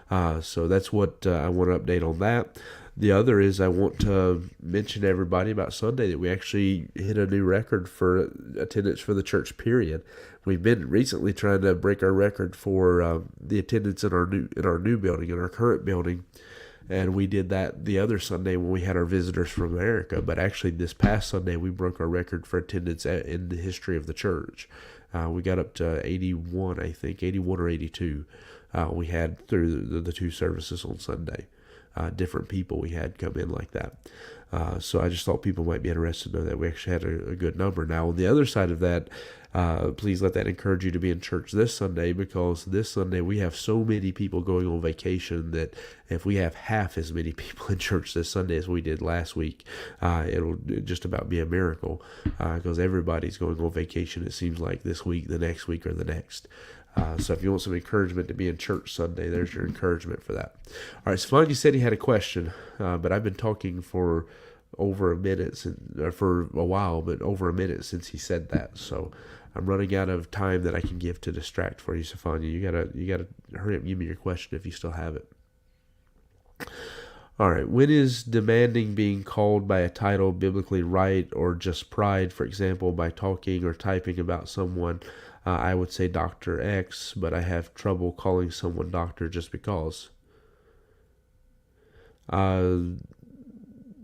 A: So that's what I want to update on that. The other is I want to mention to everybody about Sunday that we actually hit a new record for attendance for the church, period. We've been recently trying to break our record for the attendance in our new building, in our current building. And we did that the other Sunday when we had our visitors from America. But actually this past Sunday, we broke our record for attendance in the history of the church. We got up to 81, I think, 81 or 82 we had through the two services on Sunday. Different people we had come in like that. So I just thought people might be interested to know that we actually had a good number. Now, on the other side of that, please let that encourage you to be in church this Sunday, because this Sunday we have so many people going on vacation that if we have half as many people in church this Sunday as we did last week, it'll just about be a miracle, because everybody's going on vacation, it seems like, this week, the next week, or the next. So if you want some encouragement to be in church Sunday, there's your encouragement for that. All right, Stefan, you said he had a question, but I've been talking for over a minute, for a while, but over a minute since he said that. So I'm running out of time that I can give to distract for you, Stefania. You gotta hurry up and give me your question if you still have it. All right, when is demanding being called by a title biblically right, or just pride? For example, by talking or typing about someone, I would say Dr. X, but I have trouble calling someone doctor just because.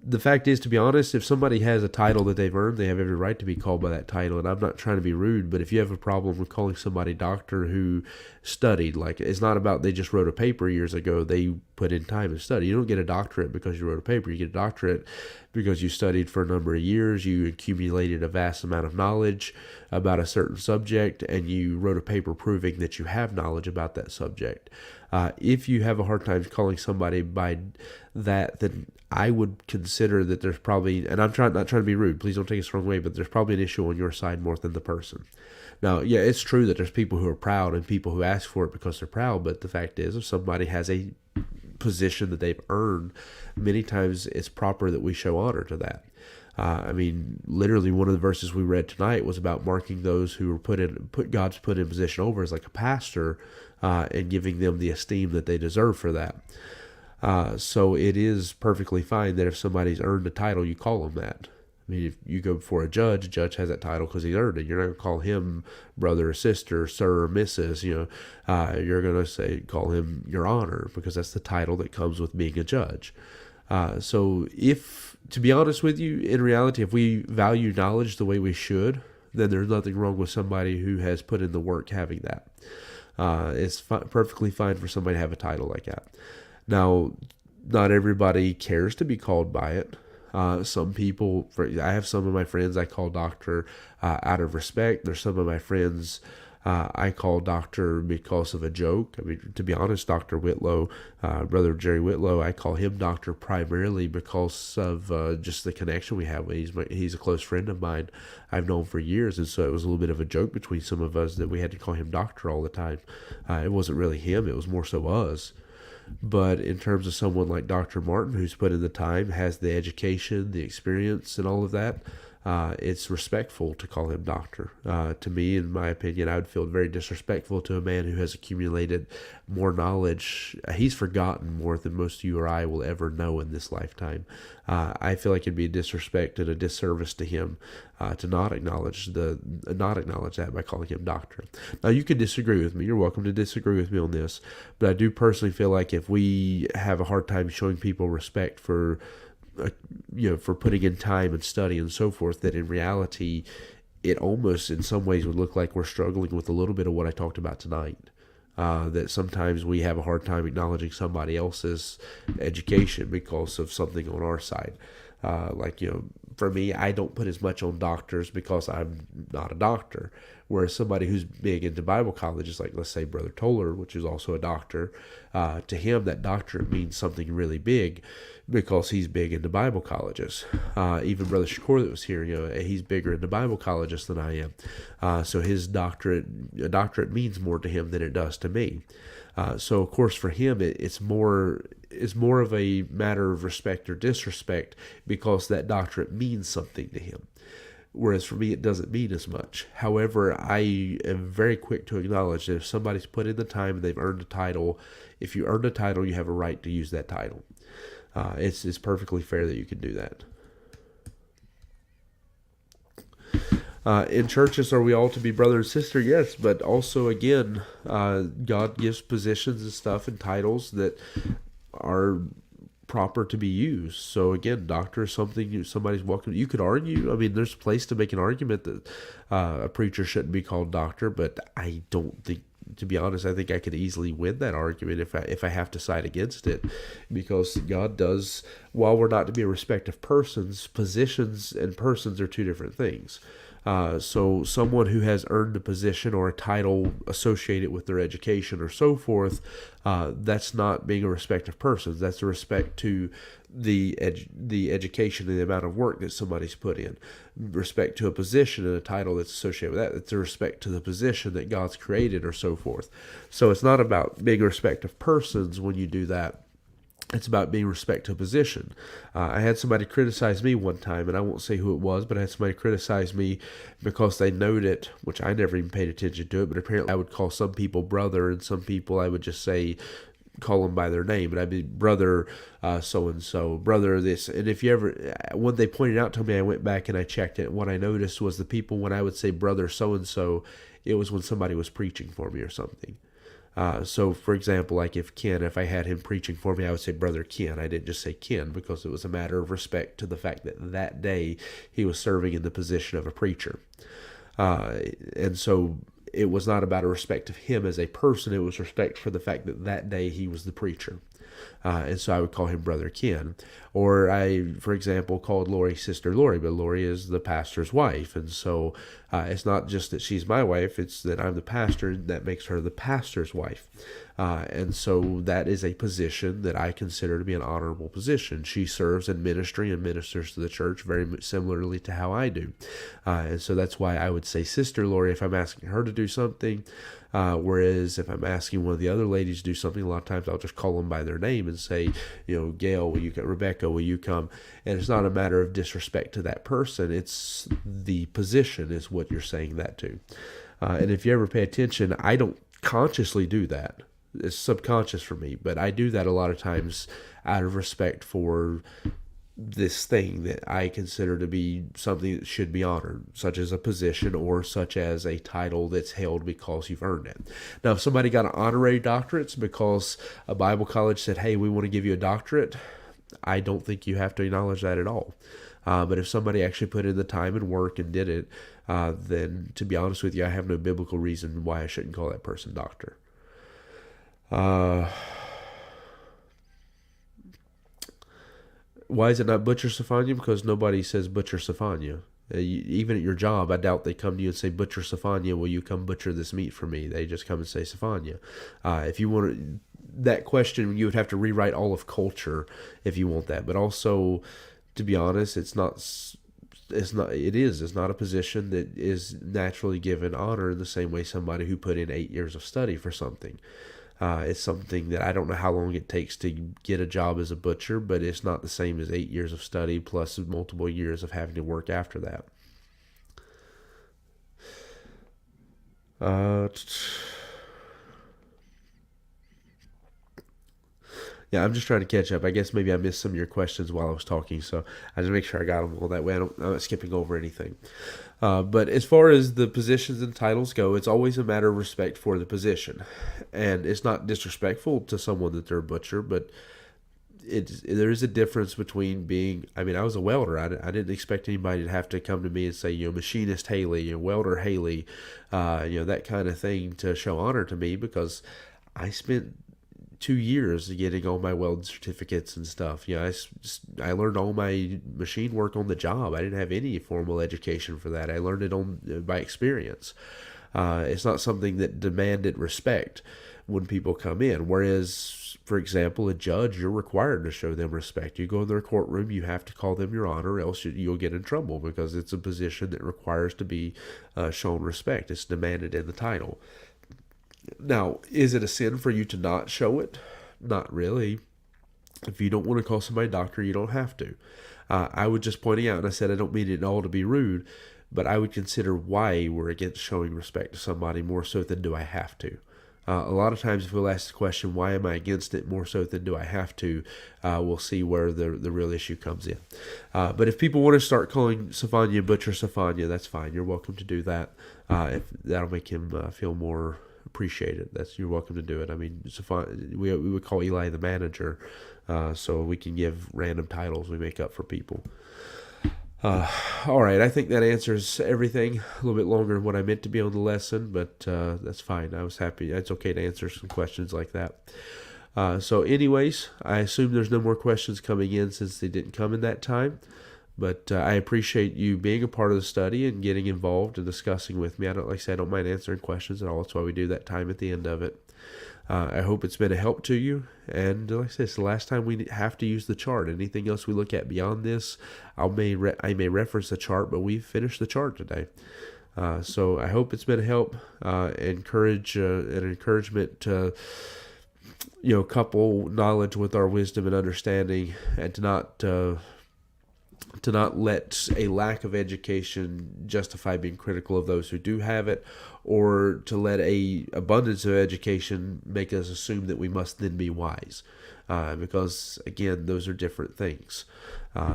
A: The fact is, to be honest, if somebody has a title that they've earned, they have every right to be called by that title. And I'm not trying to be rude, but if you have a problem with calling somebody doctor who studied, like, it's not about they just wrote a paper years ago, they put in time and study. You don't get a doctorate because you wrote a paper. You get a doctorate because you studied for a number of years, you accumulated a vast amount of knowledge about a certain subject, and you wrote a paper proving that you have knowledge about that subject. If you have a hard time calling somebody by that, then I would consider that there's probably, and I'm not trying to be rude, please don't take this the wrong way, but there's probably an issue on your side more than the person. Now, yeah, it's true that there's people who are proud and people who ask for it because they're proud, but the fact is, if somebody has a position that they've earned, many times it's proper that we show honor to that. I mean, literally one of the verses we read tonight was about marking those who were God's put in position over as like a pastor, and giving them the esteem that they deserve for that. So it is perfectly fine that if somebody's earned a title, you call them that. I mean, if you go before a judge has that title because he's earned it. You're not going to call him brother or sister, sir or Mrs. You're going to call him your honor, because that's the title that comes with being a judge. So to be honest with you, in reality, if we value knowledge the way we should, then there's nothing wrong with somebody who has put in the work having that. It's perfectly fine for somebody to have a title like that. Now, not everybody cares to be called by it. Some people, I have some of my friends I call doctor out of respect. There's some of my friends I call doctor because of a joke. I mean, to be honest, Dr. Whitlow, Brother Jerry Whitlow, I call him doctor primarily because of just the connection we have. He's a close friend of mine. I've known for years, and so it was a little bit of a joke between some of us that we had to call him doctor all the time. It wasn't really him, it was more so us. But in terms of someone like Dr. Martin, who's put in the time, has the education, the experience, and all of that, it's respectful to call him doctor. To me, in my opinion, I would feel very disrespectful to a man who has accumulated more knowledge. He's forgotten more than most of you or I will ever know in this lifetime. I feel like it'd be a disrespect and a disservice to him to not acknowledge that by calling him doctor. Now, you can disagree with me. You're welcome to disagree with me on this, but I do personally feel like if we have a hard time showing people respect for for putting in time and study and so forth, that in reality, it almost in some ways would look like we're struggling with a little bit of what I talked about tonight. That sometimes we have a hard time acknowledging somebody else's education because of something on our side. For me, I don't put as much on doctors because I'm not a doctor. Whereas somebody who's big into Bible college is like, let's say, Brother Toller, which is also a doctor. To him, that doctorate means something really big because he's big into Bible colleges. Even Brother Shakur that was here, he's bigger into Bible colleges than I am. So his doctorate means more to him than it does to me. So of course for him it's more of a matter of respect or disrespect because that doctorate means something to him. Whereas for me, it doesn't mean as much. However, I am very quick to acknowledge that if somebody's put in the time and they've earned a title, if you earned a title, you have a right to use that title. It's perfectly fair that you can do that. In churches, are we all to be brother and sister? Yes, but also, again, God gives positions and stuff and titles that are proper to be used. So again, doctor is something somebody's welcome. You could argue. I mean, there's a place to make an argument that a preacher shouldn't be called doctor, but I don't think, to be honest, I think I could easily win that argument if I have to side against it, because God does. While we're not to be a respect of persons, positions and persons are two different things. So someone who has earned a position or a title associated with their education or so forth, that's not being a respect of persons. That's a respect to the education and the amount of work that somebody's put in. Respect to a position and a title that's associated with that. It's a respect to the position that God's created or so forth. So it's not about being a respect of persons when you do that. It's about being respect to a position. I had somebody criticize me one time, and I won't say who it was, but I had somebody criticize me because they noted, which I never even paid attention to it, but apparently I would call some people brother, and some people I would just call them by their name, and I'd be brother so-and-so, brother this. And if you ever, when they pointed out to me, I went back and I checked it, and what I noticed was the people, when I would say brother so-and-so, it was when somebody was preaching for me or something. So, for example, like if I had him preaching for me, I would say Brother Ken. I didn't just say Ken because it was a matter of respect to the fact that day he was serving in the position of a preacher. And so it was not about a respect of him as a person. It was respect for the fact that day he was the preacher. And so I would call him Brother Ken. Or I, for example, called Lori Sister Lori, but Lori is the pastor's wife. And so it's not just that she's my wife, it's that I'm the pastor, and that makes her the pastor's wife. And so that is a position that I consider to be an honorable position. She serves in ministry and ministers to the church very similarly to how I do. And so that's why I would say Sister Lori if I'm asking her to do something. Whereas if I'm asking one of the other ladies to do something, a lot of times I'll just call them by their name and say, Gail, will you come? Rebecca, will you come? And it's not a matter of disrespect to that person. It's the position is what you're saying that to. And if you ever pay attention, I don't consciously do that. It's subconscious for me, but I do that a lot of times out of respect for this thing that I consider to be something that should be honored, such as a position or such as a title that's held because you've earned it. Now, if somebody got an honorary doctorate because a Bible college said, hey, we want to give you a doctorate, I don't think you have to acknowledge that at all. But if somebody actually put in the time and work and did it, then to be honest with you, I have no biblical reason why I shouldn't call that person doctor. Why is it not Butcher Sophania? Because nobody says Butcher Sophania. Even at your job, I doubt they come to you and say, Butcher Sophania, will you come butcher this meat for me? They just come and say Sophania. If you want that question, you would have to rewrite all of culture if you want that. But also, to be honest, it's not a position that is naturally given honor in the same way somebody who put in 8 years of study for something. It's something that I don't know how long it takes to get a job as a butcher, but it's not the same as 8 years of study plus multiple years of having to work after that. Yeah, I'm just trying to catch up. I guess maybe I missed some of your questions while I was talking, so I just make sure I got them all that way. I'm not skipping over anything. But as far as the positions and titles go, it's always a matter of respect for the position. And it's not disrespectful to someone that they're a butcher, but there is a difference between being. I mean, I was a welder. I didn't expect anybody to have to come to me and say, machinist Haley, welder Haley, that kind of thing to show honor to me, because I spent 2 years getting all my welding certificates and stuff. I learned all my machine work on the job. I didn't have any formal education for that. I learned it on by experience. It's not something that demanded respect when people come in. Whereas, for example, a judge, you're required to show them respect. You go in their courtroom, you have to call them your honor, else you'll get in trouble, because it's a position that requires to be shown respect. It's demanded in the title. Now, is it a sin for you to not show it? Not really. If you don't want to call somebody doctor, you don't have to. I was just pointing out, and I said I don't mean it at all to be rude, but I would consider why we're against showing respect to somebody more so than do I have to. A lot of times if we'll ask the question, why am I against it more so than do I have to, we'll see where the real issue comes in. But if people want to start calling Safanya Butcher Safanya, that's fine. You're welcome to do that. If that'll make him feel more appreciated. You're welcome to do it. I mean, we would call Eli the manager, so we can give random titles we make up for people. All right, I think that answers everything. A little bit longer than what I meant to be on the lesson, but that's fine. I was happy. It's okay to answer some questions like that. So anyways, I assume there's no more questions coming in since they didn't come in that time. But I appreciate you being a part of the study and getting involved and discussing with me. I don't mind answering questions at all. That's why we do that time at the end of it. I hope it's been a help to you. And like I said, it's the last time we have to use the chart. Anything else we look at beyond this, I may reference the chart, but we've finished the chart today. So I hope it's been a help, an encouragement to, couple knowledge with our wisdom and understanding, and to not let a lack of education justify being critical of those who do have it, or to let a abundance of education make us assume that we must then be wise, because again, those are different things.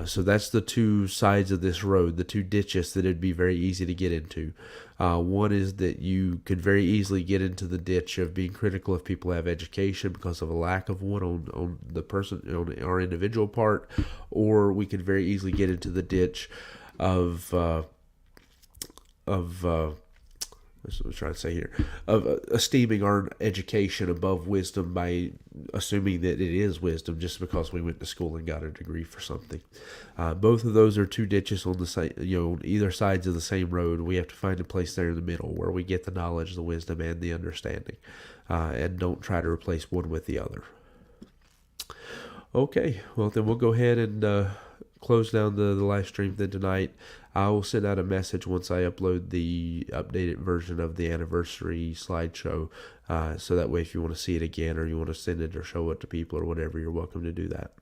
A: So that's the two sides of this road, the two ditches that it'd be very easy to get into. One is that you could very easily get into the ditch of being critical if people have education because of a lack of one on the person, on our individual part, or we could very easily get into the ditch of that's what I'm trying to say here, of esteeming our education above wisdom by assuming that it is wisdom just because we went to school and got a degree for something. Both of those are two ditches on the same, on either sides of the same road. We have to find a place there in the middle where we get the knowledge, the wisdom, and the understanding, and don't try to replace one with the other. Okay, well then we'll go ahead and close down the live stream then tonight. I will send out a message once I upload the updated version of the anniversary slideshow, so that way if you want to see it again or you want to send it or show it to people or whatever, you're welcome to do that.